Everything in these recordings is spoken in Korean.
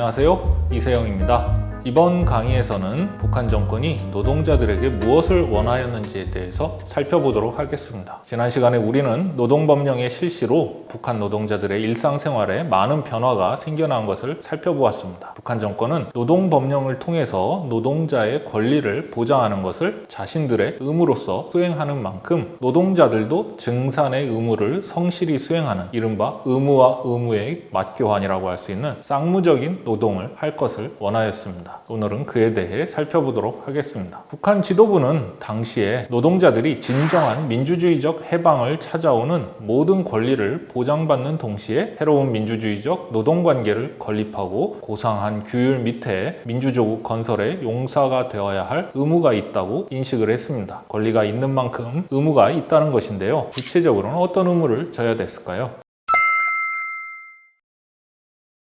안녕하세요, 이세영입니다. 이번 강의에서는 북한 정권이 노동자들에게 무엇을 원하였는지에 대해서 살펴보도록 하겠습니다. 지난 시간에 우리는 노동법령의 실시로 북한 노동자들의 일상생활에 많은 변화가 생겨난 것을 살펴보았습니다. 북한 정권은 노동법령을 통해서 노동자의 권리를 보장하는 것을 자신들의 의무로서 수행하는 만큼 노동자들도 증산의 의무를 성실히 수행하는 이른바 의무와 의무의 맞교환이라고 할 수 있는 쌍무적인 노동을 할 것을 원하였습니다. 오늘은 그에 대해 살펴보도록 하겠습니다. 북한 지도부는 당시에 노동자들이 진정한 민주주의적 해방을 찾아오는 모든 권리를 보장받는 동시에 새로운 민주주의적 노동관계를 건립하고 고상한 규율 밑에 민주조국 건설의 용사가 되어야 할 의무가 있다고 인식을 했습니다. 권리가 있는 만큼 의무가 있다는 것인데요. 구체적으로는 어떤 의무를 져야 됐을까요?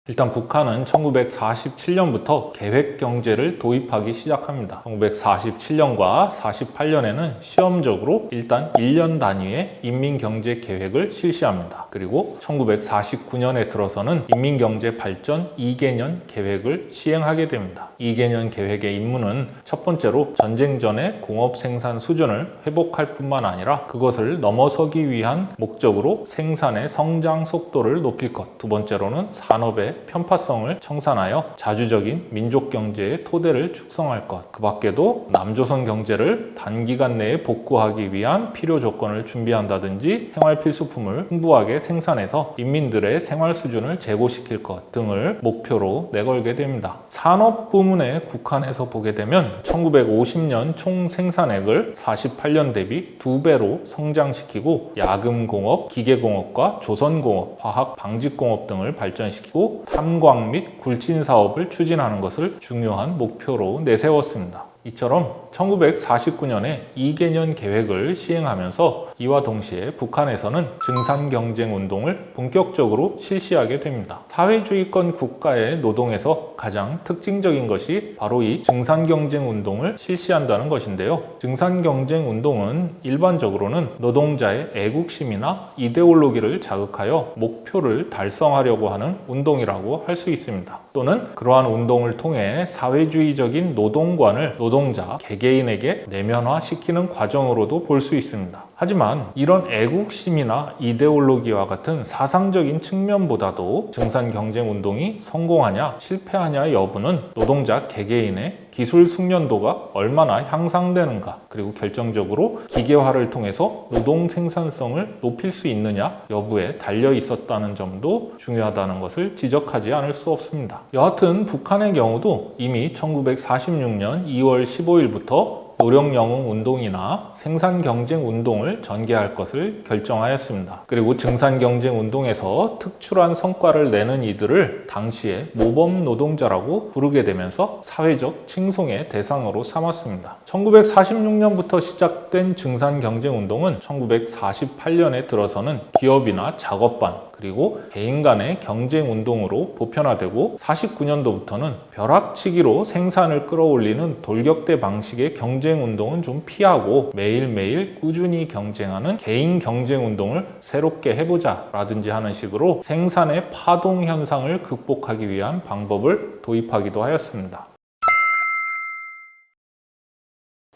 일단 북한은 1947년부터 계획경제를 도입하기 시작합니다. 1947년과 48년에는 시험적으로 일단 1년 단위의 인민경제계획을 실시합니다. 그리고 1949년에 들어서는 인민경제발전 2개년 계획을 시행하게 됩니다. 2개년 계획의 임무는 첫 번째로 전쟁 전의 공업생산 수준을 회복할 뿐만 아니라 그것을 넘어서기 위한 목적으로 생산의 성장 속도를 높일 것, 두 번째로는 산업의 편파성을 청산하여 자주적인 민족 경제의 토대를 축성할 것, 그 밖에도 남조선 경제를 단기간 내에 복구하기 위한 필요 조건을 준비한다든지 생활 필수품을 풍부하게 생산해서 인민들의 생활 수준을 제고시킬 것 등을 목표로 내걸게 됩니다. 산업 부문에 국한해서 보게 되면 1950년 총 생산액을 48년 대비 2배로 성장시키고 야금공업, 기계공업과 조선공업, 화학 방직공업 등을 발전시키고 탐광 및 굴진 사업을 추진하는 것을 중요한 목표로 내세웠습니다. 이처럼 1949년에 2개년 계획을 시행하면서 이와 동시에 북한에서는 증산경쟁운동을 본격적으로 실시하게 됩니다. 사회주의권 국가의 노동에서 가장 특징적인 것이 바로 이 증산경쟁운동을 실시한다는 것인데요. 증산경쟁운동은 일반적으로는 노동자의 애국심이나 이데올로기를 자극하여 목표를 달성하려고 하는 운동이라고 할 수 있습니다. 또는 그러한 운동을 통해 사회주의적인 노동관을 노동자, 개개인에게 내면화시키는 과정으로도 볼 수 있습니다. 하지만 이런 애국심이나 이데올로기와 같은 사상적인 측면보다도 증산경쟁운동이 성공하냐 실패하냐의 여부는 노동자 개개인의 기술 숙련도가 얼마나 향상되는가, 그리고 결정적으로 기계화를 통해서 노동 생산성을 높일 수 있느냐 여부에 달려 있었다는 점도 중요하다는 것을 지적하지 않을 수 없습니다. 여하튼 북한의 경우도 이미 1946년 2월 15일부터 노력영웅운동이나 생산경쟁운동을 전개할 것을 결정하였습니다. 그리고 증산경쟁운동에서 특출한 성과를 내는 이들을 당시에 모범노동자라고 부르게 되면서 사회적 칭송의 대상으로 삼았습니다. 1946년부터 시작된 증산경쟁운동은 1948년에 들어서는 기업이나 작업반, 그리고 개인 간의 경쟁 운동으로 보편화되고 49년도부터는 벼락치기로 생산을 끌어올리는 돌격대 방식의 경쟁 운동은 좀 피하고 매일매일 꾸준히 경쟁하는 개인 경쟁 운동을 새롭게 해보자 라든지 하는 식으로 생산의 파동 현상을 극복하기 위한 방법을 도입하기도 하였습니다.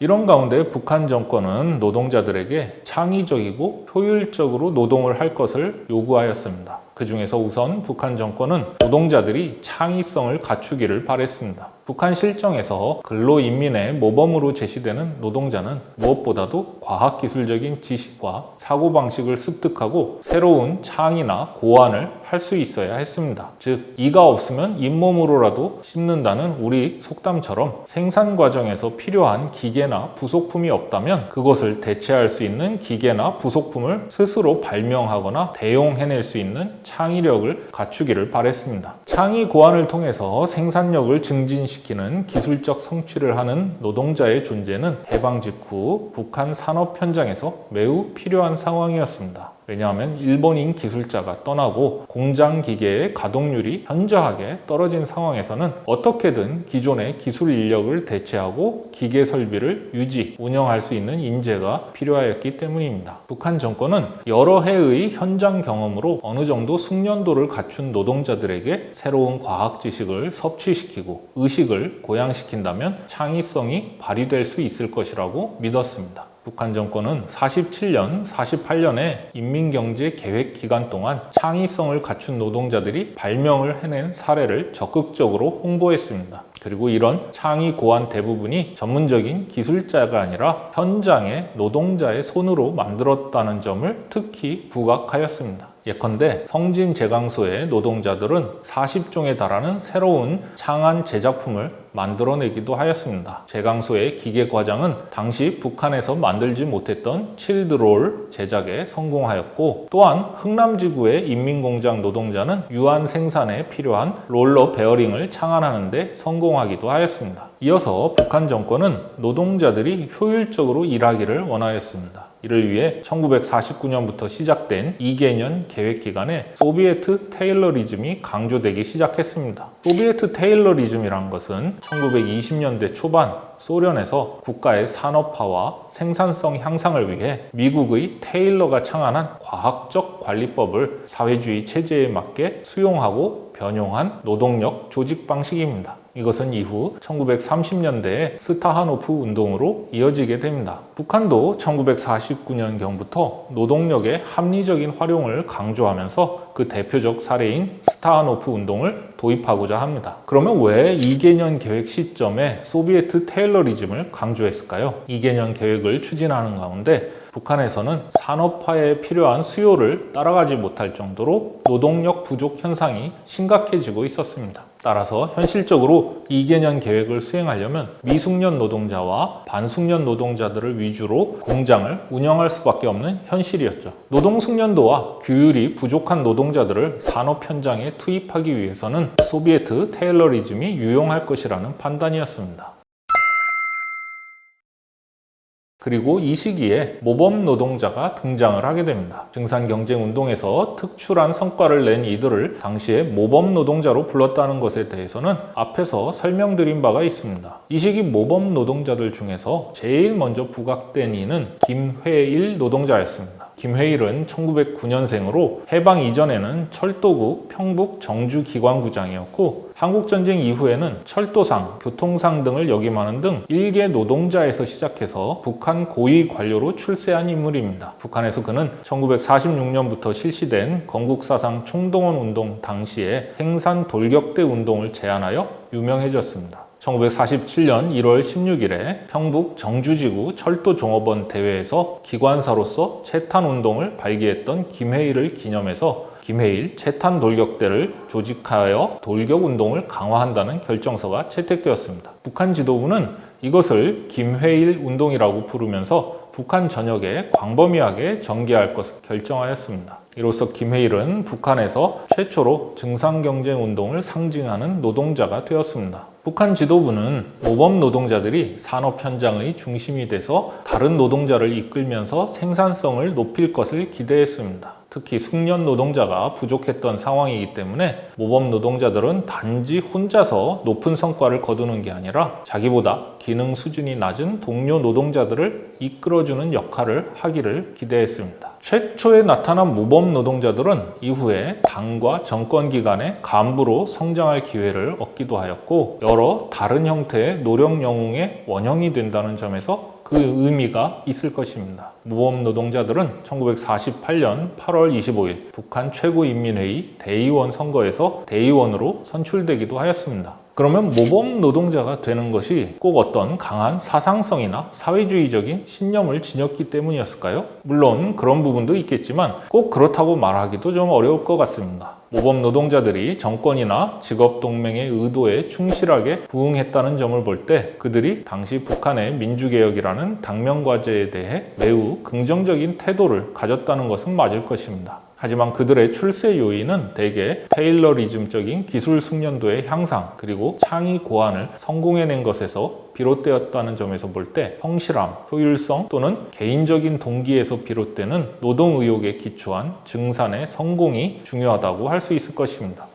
이런 가운데 북한 정권은 노동자들에게 창의적이고 효율적으로 노동을 할 것을 요구하였습니다. 그 중에서 우선 북한 정권은 노동자들이 창의성을 갖추기를 바랬습니다. 북한 실정에서 근로인민의 모범으로 제시되는 노동자는 무엇보다도 과학기술적인 지식과 사고방식을 습득하고 새로운 창의나 고안을 할 수 있어야 했습니다. 즉, 이가 없으면 잇몸으로라도 씹는다는 우리 속담처럼 생산 과정에서 필요한 기계나 부속품이 없다면 그것을 대체할 수 있는 기계나 부속품을 스스로 발명하거나 대용해낼 수 있는 창의력을 갖추기를 바랬습니다. 창의 고안을 통해서 생산력을 증진시키는 기술적 성취를 하는 노동자의 존재는 해방 직후 북한 산업 현장에서 매우 필요한 상황이었습니다. 왜냐하면 일본인 기술자가 떠나고 공장 기계의 가동률이 현저하게 떨어진 상황에서는 어떻게든 기존의 기술 인력을 대체하고 기계 설비를 유지, 운영할 수 있는 인재가 필요하였기 때문입니다. 북한 정권은 여러 해의 현장 경험으로 어느 정도 숙련도를 갖춘 노동자들에게 새로운 과학 지식을 섭취시키고 의식을 고양시킨다면 창의성이 발휘될 수 있을 것이라고 믿었습니다. 북한 정권은 47년, 48년의 인민경제 계획 기간 동안 창의성을 갖춘 노동자들이 발명을 해낸 사례를 적극적으로 홍보했습니다. 그리고 이런 창의 고안 대부분이 전문적인 기술자가 아니라 현장의 노동자의 손으로 만들었다는 점을 특히 부각하였습니다. 예컨대 성진 제강소의 노동자들은 40종에 달하는 새로운 창안 제작품을 만들어내기도 하였습니다. 제강소의 기계 과장은 당시 북한에서 만들지 못했던 칠드롤 제작에 성공하였고, 또한 흥남지구의 인민공장 노동자는 유한 생산에 필요한 롤러 베어링을 창안하는 데 성공하기도 하였습니다. 이어서 북한 정권은 노동자들이 효율적으로 일하기를 원하였습니다. 이를 위해 1949년부터 시작된 2개년 계획 기간에 소비에트 테일러리즘이 강조되기 시작했습니다. 소비에트 테일러리즘이란 것은 1920년대 초반 소련에서 국가의 산업화와 생산성 향상을 위해 미국의 테일러가 창안한 과학적 관리법을 사회주의 체제에 맞게 수용하고 변용한 노동력 조직 방식입니다. 이것은 이후 1930년대의 스타하노프 운동으로 이어지게 됩니다. 북한도 1949년경부터 노동력의 합리적인 활용을 강조하면서 그 대표적 사례인 스타하노프 운동을 도입하고자 합니다. 그러면 왜 2개년 계획 시점에 소비에트 테일러리즘을 강조했을까요? 2개년 계획을 추진하는 가운데 북한에서는 산업화에 필요한 수요를 따라가지 못할 정도로 노동력 부족 현상이 심각해지고 있었습니다. 따라서 현실적으로 2개년 계획을 수행하려면 미숙련 노동자와 반숙련 노동자들을 위주로 공장을 운영할 수밖에 없는 현실이었죠. 노동 숙련도와 규율이 부족한 노동자들을 산업 현장에 투입하기 위해서는 소비에트 테일러리즘이 유용할 것이라는 판단이었습니다. 그리고 이 시기에 모범 노동자가 등장을 하게 됩니다. 증산경쟁운동에서 특출한 성과를 낸 이들을 당시에 모범 노동자로 불렀다는 것에 대해서는 앞에서 설명드린 바가 있습니다. 이 시기 모범 노동자들 중에서 제일 먼저 부각된 이는 김회일 노동자였습니다. 김회일은 1909년생으로 해방 이전에는 철도국 평북 정주기관구장이었고, 한국전쟁 이후에는 철도상, 교통상 등을 역임하는 등 일개 노동자에서 시작해서 북한 고위 관료로 출세한 인물입니다. 북한에서 그는 1946년부터 실시된 건국사상 총동원 운동 당시에 생산 돌격대 운동을 제안하여 유명해졌습니다. 1947년 1월 16일에 평북 정주지구 철도종업원 대회에서 기관사로서 채탄운동을 발기했던 김회일을 기념해서 김회일 채탄 돌격대를 조직하여 돌격운동을 강화한다는 결정서가 채택되었습니다. 북한 지도부는 이것을 김회일 운동이라고 부르면서 북한 전역에 광범위하게 전개할 것을 결정하였습니다. 이로써 김회일은 북한에서 최초로 증산경쟁운동을 상징하는 노동자가 되었습니다. 북한 지도부는 모범 노동자들이 산업 현장의 중심이 돼서 다른 노동자를 이끌면서 생산성을 높일 것을 기대했습니다. 특히 숙련 노동자가 부족했던 상황이기 때문에 모범 노동자들은 단지 혼자서 높은 성과를 거두는 게 아니라 자기보다 기능 수준이 낮은 동료 노동자들을 이끌어주는 역할을 하기를 기대했습니다. 최초에 나타난 모범 노동자들은 이후에 당과 정권기관의 간부로 성장할 기회를 얻기도 하였고, 여러 다른 형태의 노력 영웅의 원형이 된다는 점에서 그 의미가 있을 것입니다. 모범 노동자들은 1948년 8월 25일 북한 최고인민회의 대의원 선거에서 대의원으로 선출되기도 하였습니다. 그러면 모범 노동자가 되는 것이 꼭 어떤 강한 사상성이나 사회주의적인 신념을 지녔기 때문이었을까요? 물론 그런 부분도 있겠지만 꼭 그렇다고 말하기도 좀 어려울 것 같습니다. 모범 노동자들이 정권이나 직업동맹의 의도에 충실하게 부응했다는 점을 볼 때 그들이 당시 북한의 민주개혁이라는 당면과제에 대해 매우 긍정적인 태도를 가졌다는 것은 맞을 것입니다. 하지만 그들의 출세 요인은 대개 테일러리즘적인 기술 숙련도의 향상, 그리고 창의 고안을 성공해낸 것에서 비롯되었다는 점에서 볼 때 성실함, 효율성 또는 개인적인 동기에서 비롯되는 노동 의욕에 기초한 증산의 성공이 중요하다고 할 수 있을 것입니다.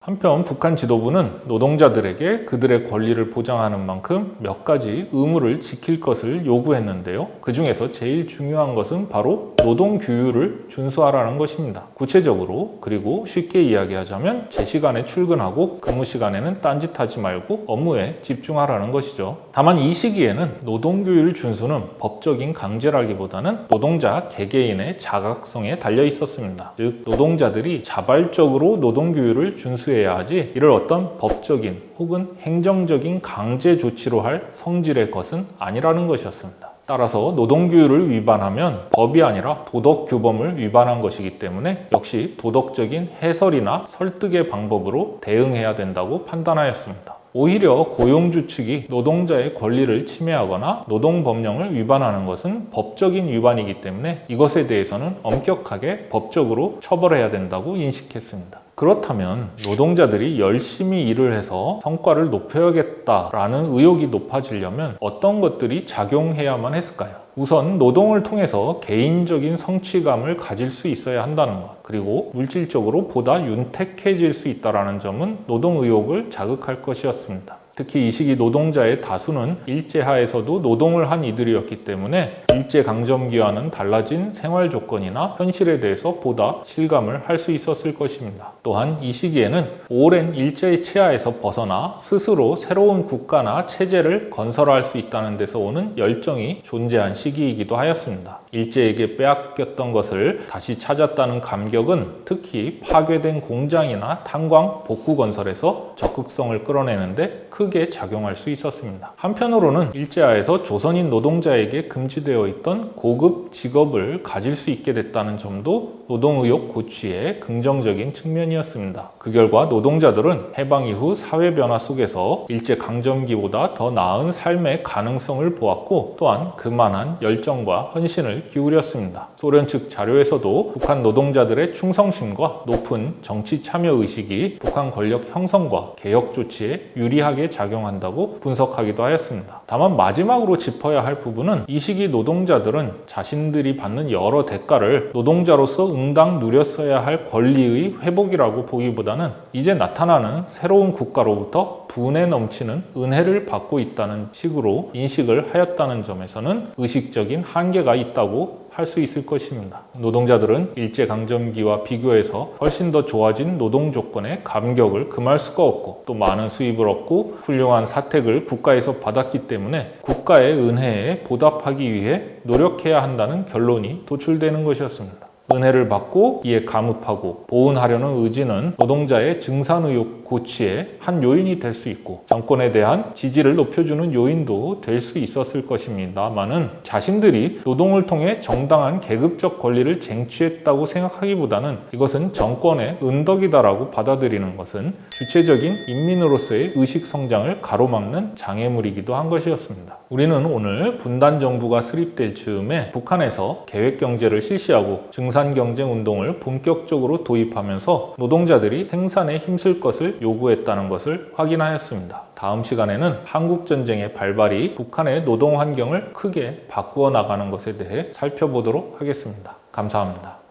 한편 북한 지도부는 노동자들에게 그들의 권리를 보장하는 만큼 몇 가지 의무를 지킬 것을 요구했는데요. 그 중에서 제일 중요한 것은 바로 노동규율을 준수하라는 것입니다. 구체적으로, 그리고 쉽게 이야기하자면 제 시간에 출근하고 근무 시간에는 딴짓하지 말고 업무에 집중하라는 것이죠. 다만 이 시기에는 노동규율 준수는 법적인 강제라기보다는 노동자 개개인의 자각성에 달려 있었습니다. 즉, 노동자들이 자발적으로 노동규율을 준수해야 하지 이를 어떤 법적인 혹은 행정적인 강제 조치로 할 성질의 것은 아니라는 것이었습니다. 따라서 노동규율을 위반하면 법이 아니라 도덕규범을 위반한 것이기 때문에 역시 도덕적인 해설이나 설득의 방법으로 대응해야 된다고 판단하였습니다. 오히려 고용주 측이 노동자의 권리를 침해하거나 노동법령을 위반하는 것은 법적인 위반이기 때문에 이것에 대해서는 엄격하게 법적으로 처벌해야 된다고 인식했습니다. 그렇다면 노동자들이 열심히 일을 해서 성과를 높여야겠다라는 의욕이 높아지려면 어떤 것들이 작용해야만 했을까요? 우선 노동을 통해서 개인적인 성취감을 가질 수 있어야 한다는 것, 그리고 물질적으로 보다 윤택해질 수 있다는 점은 노동 의욕을 자극할 것이었습니다. 특히 이 시기 노동자의 다수는 일제하에서도 노동을 한 이들이었기 때문에 일제강점기와는 달라진 생활 조건이나 현실에 대해서 보다 실감을 할 수 있었을 것입니다. 또한 이 시기에는 오랜 일제의 치하에서 벗어나 스스로 새로운 국가나 체제를 건설할 수 있다는 데서 오는 열정이 존재한 시기이기도 하였습니다. 일제에게 빼앗겼던 것을 다시 찾았다는 감격은 특히 파괴된 공장이나 탄광 복구 건설에서 적극성을 끌어내는데 크게 작용할 수 있었습니다. 한편으로는 일제하에서 조선인 노동자에게 금지되어 있던 고급 직업을 가질 수 있게 됐다는 점도 노동의욕 고취의 긍정적인 측면이었습니다. 그 결과 노동자들은 해방 이후 사회 변화 속에서 일제강점기보다 더 나은 삶의 가능성을 보았고 또한 그만한 열정과 헌신을 기울였습니다. 소련 측 자료에서도 북한 노동자들의 충성심과 높은 정치 참여 의식이 북한 권력 형성과 개혁 조치에 유리하게 작용한다고 분석하기도 하였습니다. 다만 마지막으로 짚어야 할 부분은 이 시기 노동자들은 자신들이 받는 여러 대가를 노동자로서 응당 누렸어야 할 권리의 회복이라고 보기보다는 이제 나타나는 새로운 국가로부터 분에 넘치는 은혜를 받고 있다는 식으로 인식을 하였다는 점에서는 의식적인 한계가 있다고 할 수 있을 것입니다. 노동자들은 일제강점기와 비교해서 훨씬 더 좋아진 노동 조건에 감격을 금할 수가 없고 또 많은 수입을 얻고 훌륭한 사택을 국가에서 받았기 때문에 국가의 은혜에 보답하기 위해 노력해야 한다는 결론이 도출되는 것이었습니다. 은혜를 받고 이에 감흡하고 보은하려는 의지는 노동자의 증산의욕 고취의 한 요인이 될 수 있고 정권에 대한 지지를 높여주는 요인도 될 수 있었을 것입니다만은 자신들이 노동을 통해 정당한 계급적 권리를 쟁취했다고 생각하기보다는 이것은 정권의 은덕이다라고 받아들이는 것은 주체적인 인민으로서의 의식 성장을 가로막는 장애물이기도 한 것이었습니다. 우리는 오늘 분단 정부가 수립될 즈음에 북한에서 계획경제를 실시하고 증산경쟁 운동을 본격적으로 도입하면서 노동자들이 생산에 힘쓸 것을 요구했다는 것을 확인하였습니다. 다음 시간에는 한국전쟁의 발발이 북한의 노동 환경을 크게 바꾸어 나가는 것에 대해 살펴보도록 하겠습니다. 감사합니다.